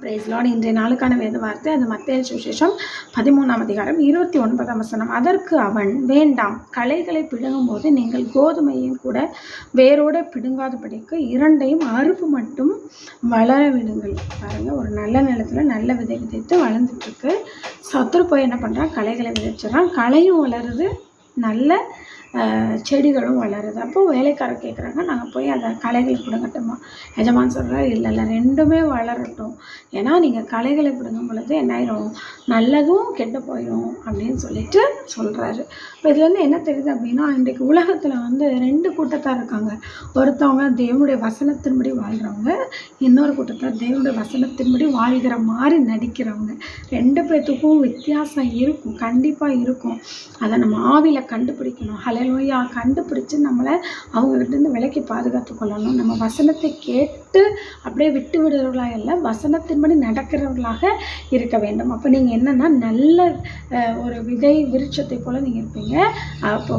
Price Lord. இன்றைய நாளுக்கான வேத வார்த்தை அது மத்தேயு சுவிசேஷம் 13ஆம் அதிகாரம் 29ஆம் வசனம். அதற்கு அவன், வேண்டாம், களைகளை பிடுங்கும் போது நீங்கள் கோதுமையும் கூட வேரோடு பிடுங்காதபடிக்கு இரண்டையும் அறுப்பு மட்டும் வளர விடுங்கள். பாருங்க, ஒரு நல்ல நிலத்துல நல்ல விதை விதைத்து வளர்ந்துட்டு இருக்கு. சத்துரு போய் என்ன பண்றான், களைகளை விதைச்சிடறான். களையும் வளருது, நல்ல செடிகளும் வளருது. அப்போ வேலைக்காரர் கேட்குறாங்க, நாங்கள் போய் அதை களைகளை பிடுங்கட்டுமா? எஜமான் சொல்கிறார், இல்லை இல்லை, ரெண்டுமே வளரட்டும். ஏன்னா நீங்கள் களைகளை பிடுங்கும் பொழுது என்ன ஆயிரும், நல்லதும் கெட்டு போயிடும் அப்படின்னு சொல்லிட்டு சொல்கிறாரு. இப்போ இதுலேருந்து என்ன தெரியுது அப்படின்னா, இன்றைக்கு உலகத்தில் ரெண்டு கூட்டத்தார் இருக்காங்க. ஒருத்தவங்க தேவனுடைய வசனத்தின்படி வாழ்கிறவங்க, இன்னொரு கூட்டத்தார் தேவனுடைய வசனத்தின்படி வாழ்கிற மாதிரி நடிக்கிறவங்க. ரெண்டு பேர்த்துக்கும் வித்தியாசம் இருக்கும், கண்டிப்பாக இருக்கும். அதை நம்ம ஆவியில் கண்டுபிடிக்கணும். ஹல்லேலூயா. கண்டுபிடிச்சு நம்மளை அவங்ககிட்டேருந்து விலக்கி பாதுகாத்து கொள்ளணும். நம்ம வசனத்தை கேட்டு அப்படியே விட்டு விடுறவர்களாக இல்லை, வசனத்தின்படி நடக்கிறவர்களாக இருக்க வேண்டும். அப்போ நீங்கள் என்னென்னா நல்ல ஒரு விதை விருட்சத்தை போல் நீங்கள் இருப்பீங்க. அப்போ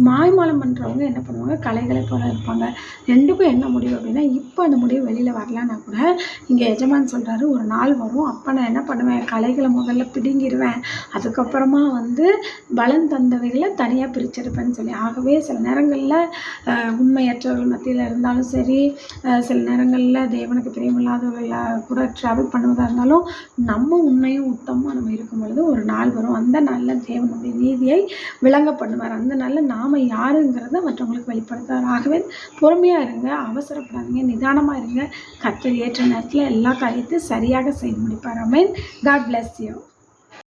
மாய்மாலம் பண்ணுறவங்க என்ன பண்ணுவாங்க, களைகளை போல இருப்பாங்க. ரெண்டுக்கும் என்ன முடிவு அப்படின்னா, இப்போ அந்த முடிவு வெளியில் வரலன்னா கூட இங்கே எஜமான் சொல்கிறாரு, ஒரு நாள் வரும், அப்போ நான் என்ன பண்ணுவேன், களைகளை முதல்ல பிடுங்கிடுவேன், அதுக்கப்புறமா பலன் தந்தவைகளை தனியாக பிரிச்செடுப்பேன்னு சொல்லி. ஆகவே சில நேரங்களில் உண்மையற்றவர்கள் மத்தியில் இருந்தாலும் சரி, சில நேரங்களில் தேவனுக்கு பிரியமில்லாதவர்களை கூட ட்ராவல் பண்ணுவதாக இருந்தாலும், நம்ம உண்மையும் உத்தமாக நம்ம இருக்கும் பொழுது ஒரு நாள் வரும், அந்த நாளில் தேவனுடைய நீதியை விளங்க பண்ணுவார். அந்த நாளில் நாம் யாருங்கிறத மற்றவங்களுக்கு வெளிப்படுத்தார். ஆகவே பொறுமையாக இருங்க, அவசரப்படாதீங்க, நிதானமாக இருங்க. கர்த்தர் ஏற்ற நேரத்தில் எல்லா காரியத்தையும் சரியாக செய்து முடிப்பார். ஆமென். God bless you.